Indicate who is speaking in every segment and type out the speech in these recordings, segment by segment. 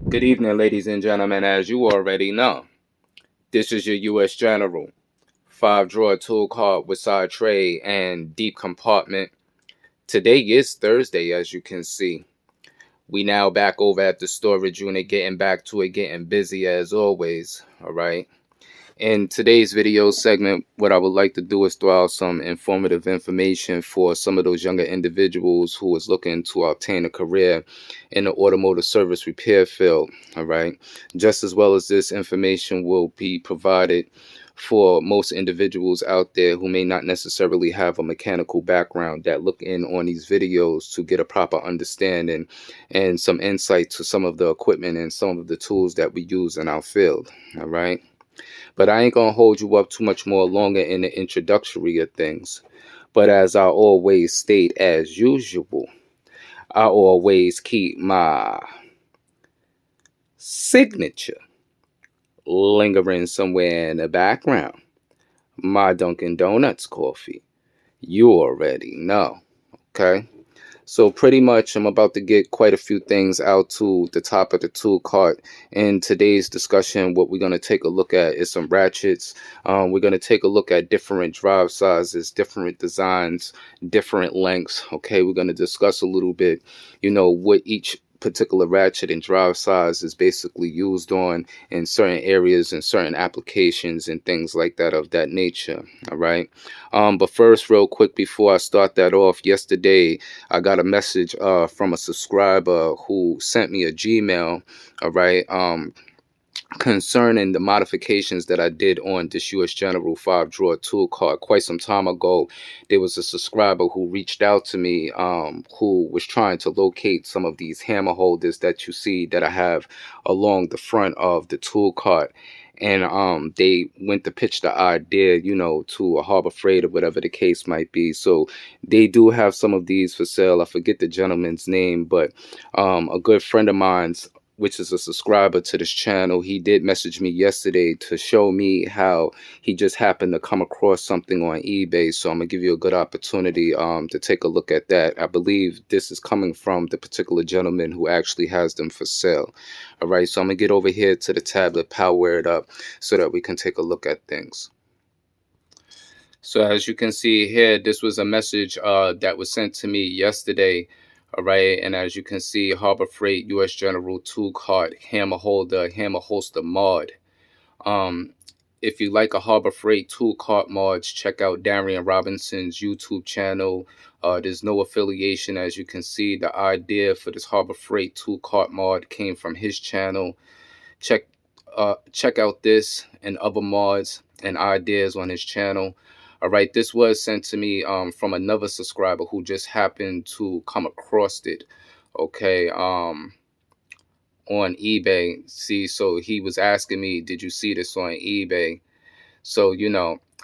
Speaker 1: Good evening, ladies and gentlemen. As you already know, this is your U.S. General 5-drawer tool cart with side tray and deep compartment. Today is Thursday, as you can see. We now back over at the storage unit, getting back to it, getting busy as always. All right. In today's video segment, what I would like to do is throw out some informative information for some of those younger individuals who is looking to obtain a career in the automotive service repair field. All right. Just as well as this information will be provided for most individuals out there who may not necessarily have a mechanical background that look in on these videos to get a proper understanding and some insight to some of the equipment and some of the tools that we use in our field. All right. But I ain't gonna hold you up too much more longer in the introductory of things. But as I always state, as usual, I always keep my signature lingering somewhere in the background. My Dunkin' Donuts coffee. You already know. Okay? So pretty much I'm about to get quite a few things out to the top of the tool cart. In today's discussion, what we're going to take a look at is some ratchets. We're going to take a look at different drive sizes, different designs, different lengths. Okay, we're going to discuss a little bit, what each particular ratchet and drive size is basically used on in certain areas and certain applications and things like that of that nature. All right. But first, real quick, before I start that off, yesterday I got a message from a subscriber who sent me a Gmail. All right. Concerning the modifications that I did on this U.S. General 5-drawer tool cart quite some time ago. There was a subscriber who reached out to me who was trying to locate some of these hammer holders that you see that I have along the front of the tool cart. And they went to pitch the idea, to a Harbor Freight or whatever the case might be. So they do have some of these for sale. I forget the gentleman's name, but a good friend of mine's, which is a subscriber to this channel, he did message me yesterday to show me how he just happened to come across something on eBay. So I'm gonna give you a good opportunity to take a look at that. I believe this is coming from the particular gentleman who actually has them for sale. All right, so I'm gonna get over here to the tablet, power it up so that we can take a look at things. So as you can see here, this was a message that was sent to me yesterday. All right, and as you can see, Harbor Freight U.S. General tool cart, hammer holder, hammer holster mod. If you like a Harbor Freight tool cart mods, check out Darian Robinson's YouTube channel. There's no affiliation, as you can see. The idea for this Harbor Freight tool cart mod came from his channel. Check out this and other mods and ideas on his channel. All right, this was sent to me from another subscriber who just happened to come across it. Okay, on eBay. See, so he was asking me, did you see this on eBay? So,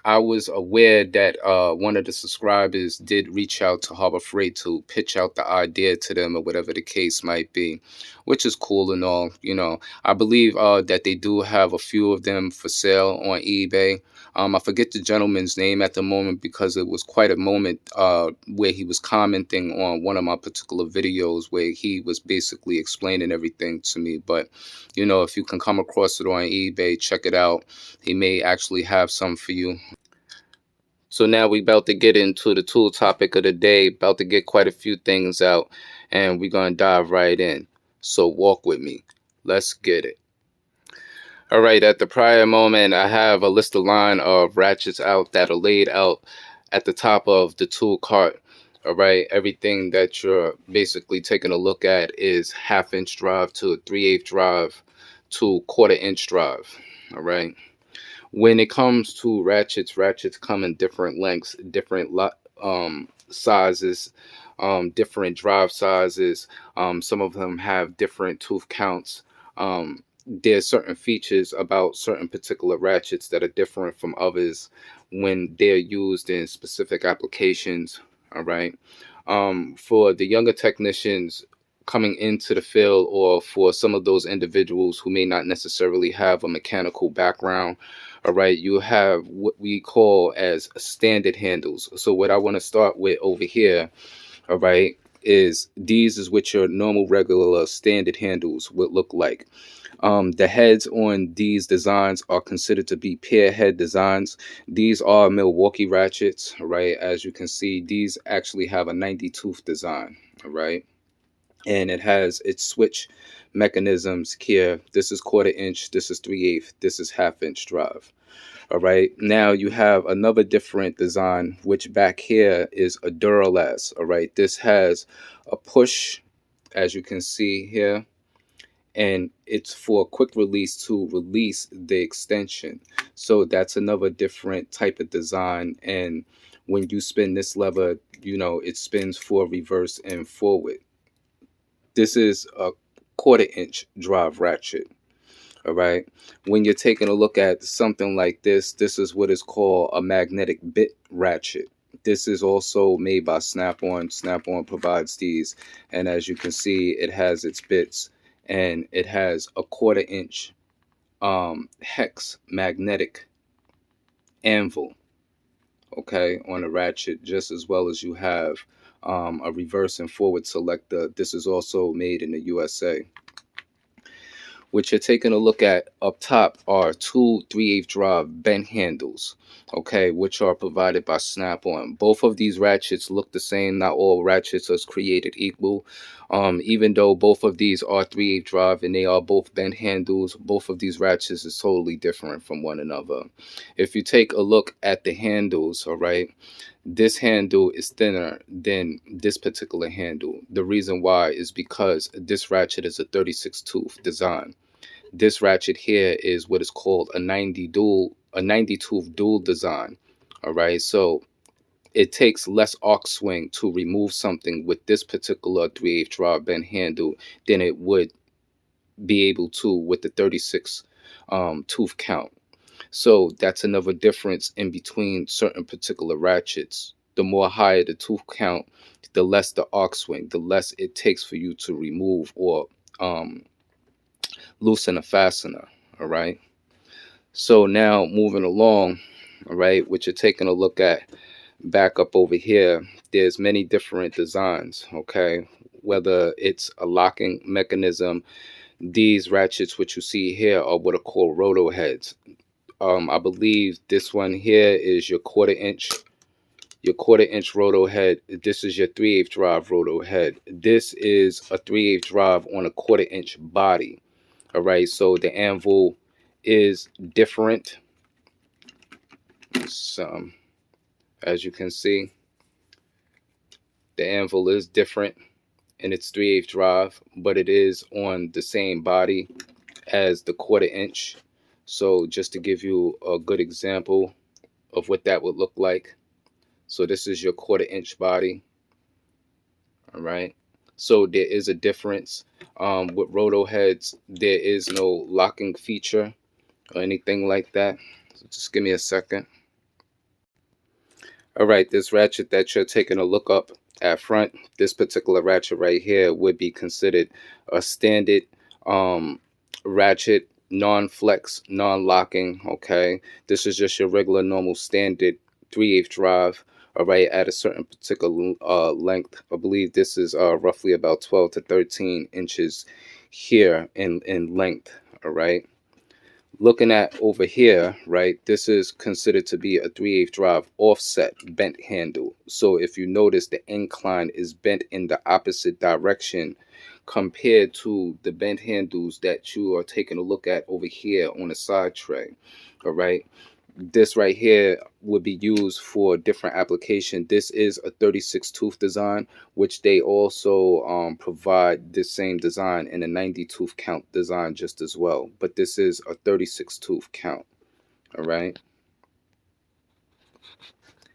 Speaker 1: I was aware that one of the subscribers did reach out to Harbor Freight to pitch out the idea to them or whatever the case might be, which is cool and all. I believe that they do have a few of them for sale on eBay. I forget the gentleman's name at the moment because it was quite a moment where he was commenting on one of my particular videos where he was basically explaining everything to me. But, if you can come across it on eBay, check it out. He may actually have some for you. So now we about to get into the tool topic of the day, about to get quite a few things out, and we're going to dive right in. So walk with me. Let's get it. All right, at the prior moment, I have a list of line of ratchets out that are laid out at the top of the tool cart. All right, everything that you're basically taking a look at is 1/2-inch drive to a 3/8 drive to 1/4-inch drive. All right. When it comes to ratchets come in different lengths, different sizes, different drive sizes. Some of them have different tooth counts. There's certain features about certain particular ratchets that are different from others when they're used in specific applications. All right. For the younger technicians coming into the field, or for some of those individuals who may not necessarily have a mechanical background, all right, you have what we call as standard handles. So what I want to start with over here, all right, is these is what your normal regular standard handles would look like. The heads on these designs are considered to be pair head designs. These are Milwaukee ratchets, right? As you can see, these actually have a 90 tooth design, right? And it has its switch mechanisms here. This is 1/4 inch, this is 3/8, this is 1/2 inch drive. All right. Now you have another different design, which back here is a Duralast. All right. This has a push, as you can see here, and it's for quick release to release the extension. So that's another different type of design. And when you spin this lever, it spins for reverse and forward. This is a 1/4 inch drive ratchet. All right. When you're taking a look at something like this is what is called a magnetic bit ratchet. This is also made by Snap-on. Snap-on provides these. And as you can see, it has its bits, and it has a 1/4 inch hex magnetic anvil, okay, on a ratchet, just as well as you have a reverse and forward selector. This is also made in the USA. What you're taking a look at up top are two 3/8 drive bent handles, okay, which are provided by Snap-on. Both of these ratchets look the same. Not all ratchets are created equal. Even though both of these are 3/8 drive and they are both bent handles, both of these ratchets is totally different from one another. If you take a look at the handles, all right, this handle is thinner than this particular handle. The reason why is because this ratchet is a 36 tooth design. This ratchet here is what is called a 90 tooth dual design. All right, so it takes less arc swing to remove something with this particular 3/8 drive bent handle than it would be able to with the 36 tooth count. So that's another difference in between certain particular ratchets. The more higher the tooth count, the less the arc swing, the less it takes for you to remove or loosen a fastener. All right. So now moving along, all right, what you're taking a look at back up over here, there's many different designs, okay, whether it's a locking mechanism. These ratchets, which you see here, are what are called roto heads. I believe this one here is your 1/4 inch roto head. This is your 3/8 drive roto head. This is a 3/8 drive on a 1/4 inch body. All right, so the anvil is different. So, as you can see, the anvil is different in its 3/8 drive, but it is on the same body as the 1/4 inch. So just to give you a good example of what that would look like. So this is your 1/4 inch body. All right. So there is a difference. With roto heads, there is no locking feature or anything like that. So just give me a second. All right, this ratchet that you're taking a look up at front, this particular ratchet right here would be considered a standard ratchet, non-flex, non-locking, okay? This is just your regular normal standard 3/8 drive, all right, at a certain particular length. I believe this is roughly about 12 to 13 inches here in length, all right? Looking at over here, right, this is considered to be a 3/8 drive offset bent handle. So if you notice, the incline is bent in the opposite direction compared to the bent handles that you are taking a look at over here on the side tray. All right. This right here would be used for different application. This is a 36 tooth design, which they also provide this same design in a 90 tooth count design just as well. But this is a 36 tooth count. All right.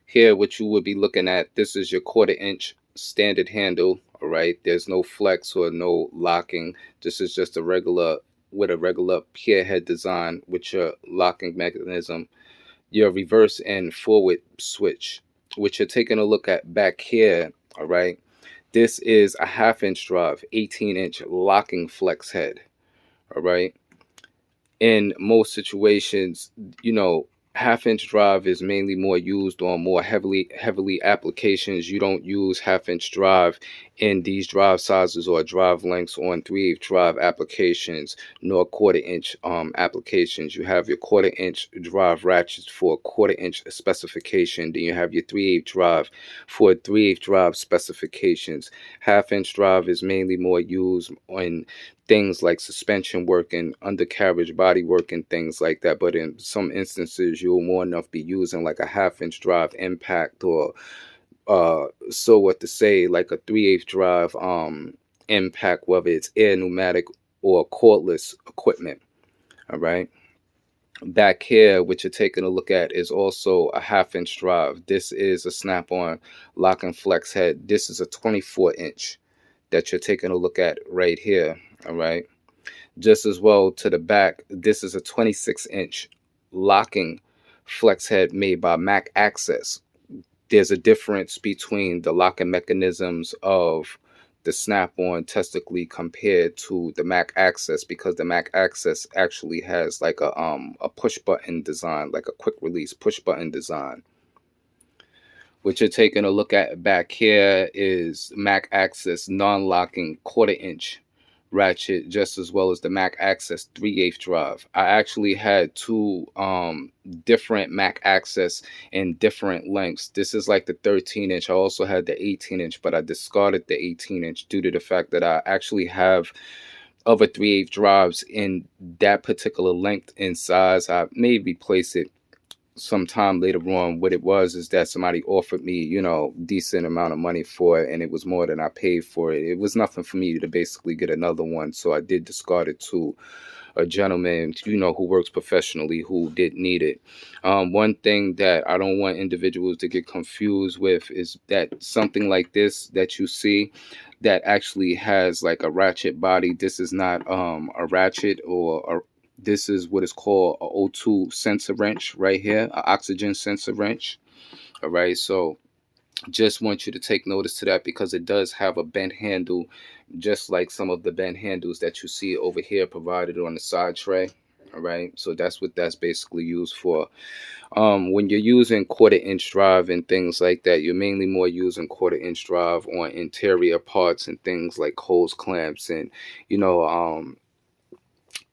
Speaker 1: Here, what you would be looking at, this is your 1/4 inch standard handle. All right. There's no flex or no locking. This is just a regular peer head design with your locking mechanism, your reverse and forward switch, which you're taking a look at back here. All right, this is a 1/2 inch drive, 18-inch locking flex head. All right, in most situations, half-inch drive is mainly more used on more heavily applications. You don't use half-inch drive in these drive sizes or drive lengths on 3/8 drive applications, nor quarter-inch applications. You have your quarter-inch drive ratchets for quarter-inch specification. Then you have your 3/8 drive for 3/8 drive specifications. Half-inch drive is mainly more used on things like suspension work and undercarriage body work and things like that. But in some instances, you'll more enough be using like a half-inch drive impact, or so what to say, like a 3/8 drive impact, whether it's air, pneumatic, or cordless equipment. All right. Back here, what you're taking a look at is also a half-inch drive. This is a snap-on lock and flex head. This is a 24-inch that you're taking a look at right here. All right. Just as well to the back, this is a 26-inch locking flex head made by Mac Access. There's a difference between the locking mechanisms of the snap-on testically compared to the Mac Access, because the Mac Access actually has like a push button design, like a quick release push button design. What you're taking a look at back here is Mac Access non-locking quarter-inch ratchet, just as well as the Mac Access 3/8 drive. I actually had two different Mac Access in different lengths. This is like the 13-inch. I also had the 18-inch, but I discarded the 18-inch due to the fact that I actually have other 3/8 drives in that particular length and size. I may replace it sometime later on. What it was is that somebody offered me, decent amount of money for it, and it was more than I paid for it. It was nothing for me to basically get another one, so I did discard it to a gentleman, who works professionally, who did need it. One thing that I don't want individuals to get confused with is that something like this that you see that actually has like a ratchet body, this is not a ratchet, or this is what is called a O2 sensor wrench right here, an oxygen sensor wrench. All right, so just want you to take notice to that, because it does have a bent handle, just like some of the bent handles that you see over here provided on the side tray. All right, so that's what that's basically used for. When you're using quarter-inch drive and things like that, you're mainly more using quarter-inch drive on interior parts and things like hose clamps and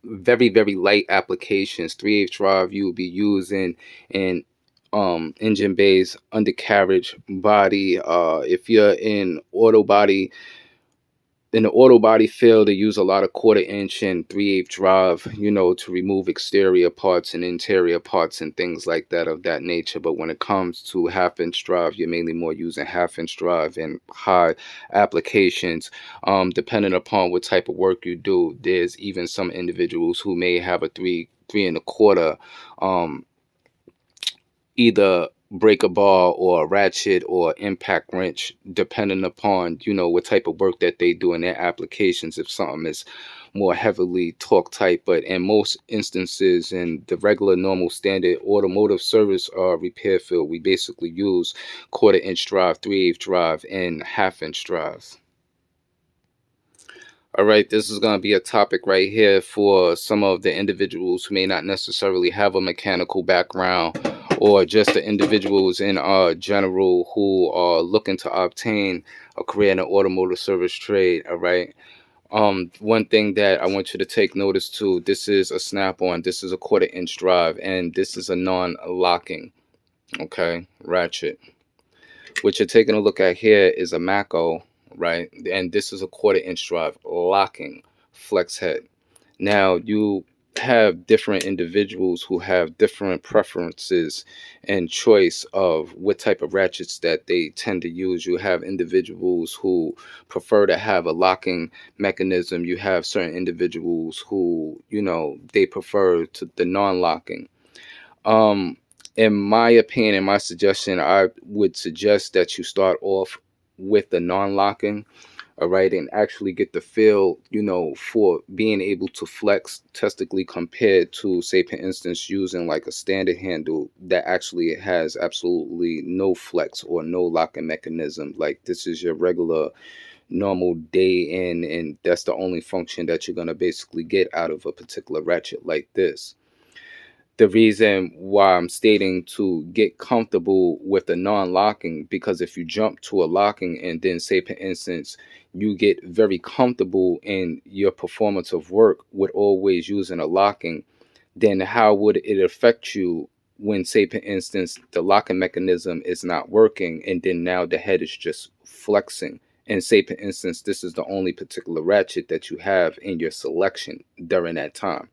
Speaker 1: very very light applications. 3/8 drive you will be using in engine bays, undercarriage body. If you're in the auto body field, they use a lot of quarter-inch and 3/8 drive, to remove exterior parts and interior parts and things like that of that nature. But when it comes to half-inch drive, you're mainly more using half-inch drive in high applications. Depending upon what type of work you do, there's even some individuals who may have a 3 3/4 either breaker bar or ratchet or impact wrench, depending upon what type of work that they do in their applications. If something is more heavily torque type, but in most instances in the regular normal standard automotive service repair field, we basically use quarter-inch drive, 3/8 drive, and half-inch drives. All right, this is going to be a topic right here for some of the individuals who may not necessarily have a mechanical background, or just the individuals in general who are looking to obtain a career in the automotive service trade. All right. One thing that I want you to take notice to, this is a snap-on, this is a quarter-inch drive, and this is a non-locking, okay, ratchet. What you're taking a look at here is a Mako, right? And this is a quarter-inch drive locking flex head. Now, you have different individuals who have different preferences and choice of what type of ratchets that they tend to use. You have individuals who prefer to have a locking mechanism. You have certain individuals who, they prefer to the non-locking. In my opinion, in my suggestion, I would suggest that you start off with the non-locking, all right, and actually get the feel, for being able to flex testically, compared to, say, for instance, using like a standard handle that actually has absolutely no flex or no locking mechanism. Like, this is your regular normal day in, and that's the only function that you're going to basically get out of a particular ratchet like this. The reason why I'm stating to get comfortable with the non-locking, because if you jump to a locking and then say, for instance, you get very comfortable in your performance of work with always using a locking, then how would it affect you when, say, for instance, the locking mechanism is not working and then now the head is just flexing? And say, for instance, this is the only particular ratchet that you have in your selection during that time.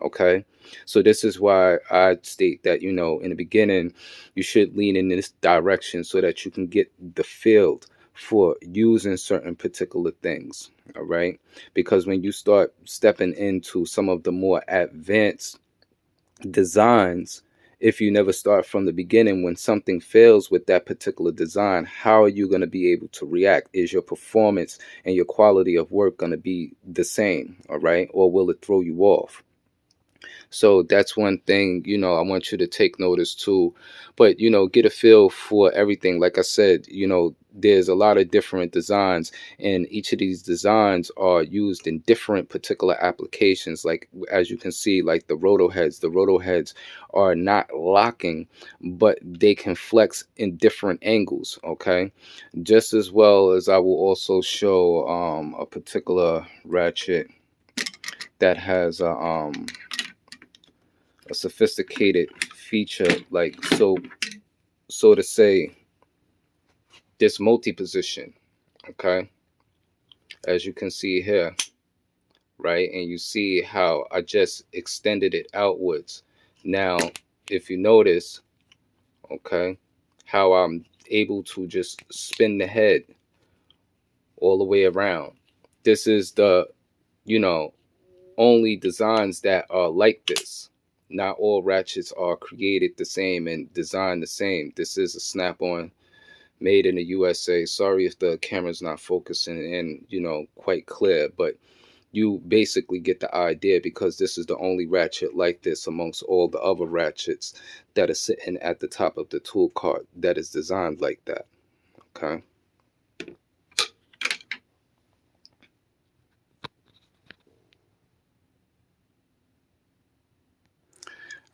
Speaker 1: Okay. So this is why I state that, in the beginning, you should lean in this direction so that you can get the field for using certain particular things. All right. Because when you start stepping into some of the more advanced designs, if you never start from the beginning, when something fails with that particular design, how are you going to be able to react? Is your performance and your quality of work going to be the same? All right. Or will it throw you off? So that's one thing, I want you to take notice too. But, get a feel for everything. Like I said, there's a lot of different designs, and each of these designs are used in different particular applications. Like, as you can see, like the roto heads are not locking, but they can flex in different angles. Okay. Just as well as I will also show a particular ratchet that has a sophisticated feature, like so to say, this multi-position. Okay, as you can see here, right? And you see how I just extended it outwards. Now if you notice, okay, how I'm able to just spin the head all the way around. This is the, you know only designs that are like this. Not all ratchets are created the same and designed the same. This is a snap-on made in the USA. Sorry if the camera's not focusing in, quite clear, but you basically get the idea, because this is the only ratchet like this amongst all the other ratchets that are sitting at the top of the tool cart that is designed like that. Okay.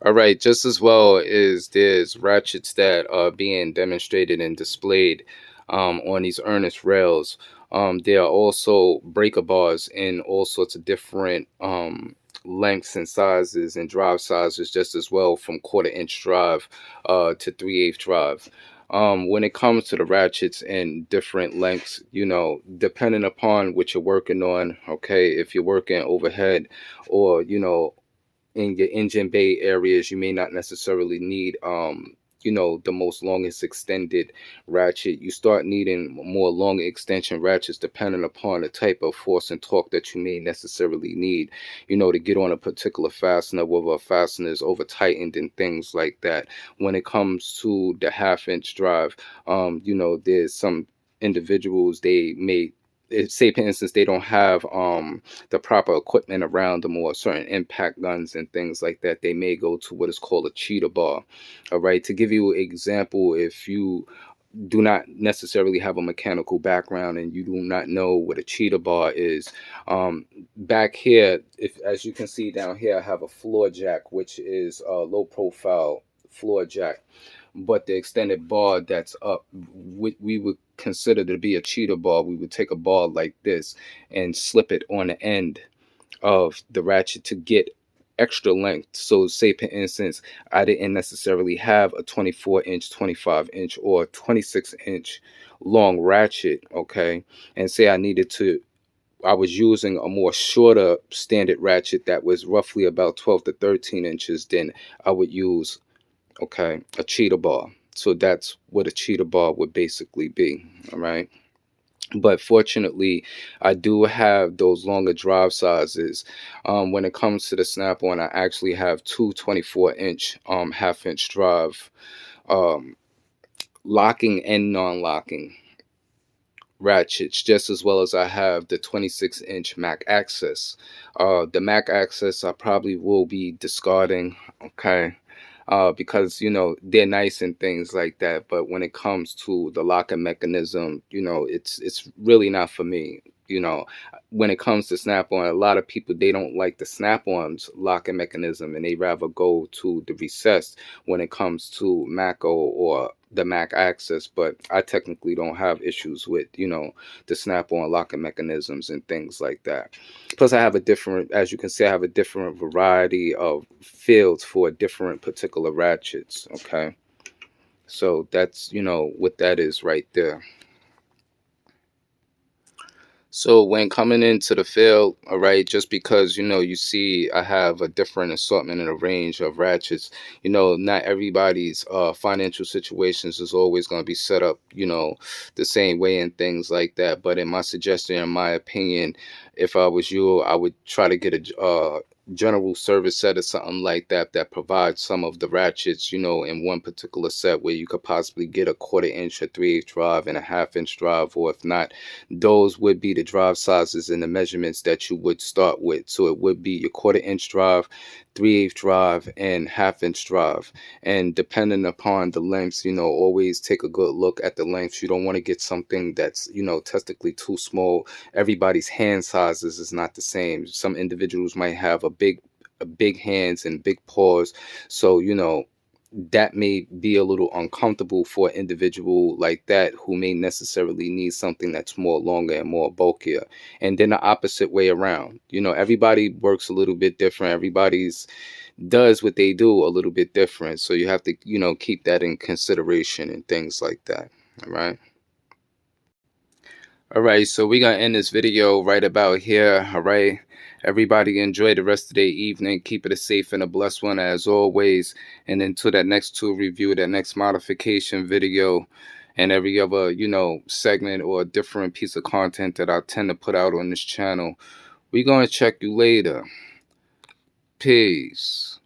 Speaker 1: All right, just as well as there's ratchets that are being demonstrated and displayed on these Ernest rails. There are also breaker bars in all sorts of different lengths and sizes and drive sizes, just as well, from 1/4 inch drive to 3/8 drive. When it comes to the ratchets in different lengths, depending upon what you're working on, okay, if you're working overhead or, in your engine bay areas, you may not necessarily need the most longest extended ratchet. You start needing more longer extension ratchets depending upon the type of force and torque that you may necessarily need, to get on a particular fastener, whether a fastener is over tightened and things like that. When it comes to the 1/2 inch drive, there's some individuals, they may, say for instance, they don't have the proper equipment around them, or certain impact guns and things like that, they may go to what is called a cheetah bar. All right, to give you an example, if you do not necessarily have a mechanical background and you do not know what a cheetah bar is, back here, if as you can see down here, I have a floor jack, which is a low profile floor jack, but the extended bar that's up, we would consider to be a cheetah bar. We would take a bar like this and slip it on the end of the ratchet to get extra length. So say for instance, I didn't necessarily have a 24-inch, 25-inch, or 26-inch long ratchet, okay, and say I was using a more shorter standard ratchet that was roughly about 12 to 13 inches, then I would use, okay, a cheetah bar. So that's what a cheetah bar would basically be. All right. But fortunately, I do have those longer drive sizes. When it comes to the snap-on, I actually have two 24-inch 1/2 inch drive um, locking and non-locking ratchets, just as well as I have the 26-inch Mac Access. The Mac Access I probably will be discarding, okay, because they're nice and things like that. But when it comes to the locking mechanism, it's really not for me. You know, when it comes to snap-on, a lot of people, they don't like the snap-on's locking mechanism, and they rather go to the recessed when it comes to Maco or the Mac Access. But I technically don't have issues with, the snap-on locking mechanisms and things like that. Plus, I have a different, as you can see, I have a different variety of fields for different particular ratchets. Okay, so that's, what that is right there. So when coming into the field, all right, just because, you see I have a different assortment and a range of ratchets, not everybody's financial situations is always going to be set up, the same way and things like that. But in my suggestion, in my opinion, if I was you, I would try to get a general service set or something like that that provides some of the ratchets, in one particular set, where you could possibly get a 1/4 inch, a 3/8 drive, and a 1/2 inch drive, or if not, those would be the drive sizes and the measurements that you would start with. So it would be your 1/4 inch drive, 3/8 drive, and 1/2 inch drive. And depending upon the lengths, always take a good look at the lengths. You don't want to get something that's, testically too small. Everybody's hand sizes is not the same. Some individuals might have a big hands and big paws. So, that may be a little uncomfortable for an individual like that who may necessarily need something that's more longer and more bulkier. And then the opposite way around. Everybody works a little bit different. Everybody's does what they do a little bit different. So you have to, keep that in consideration and things like that. All right. All right, so we're gonna end this video right about here. All right. Everybody enjoy the rest of their evening. Keep it a safe and a blessed one as always. And until that next tool review, that next modification video, and every other, segment or different piece of content that I tend to put out on this channel, we're gonna check you later. Peace.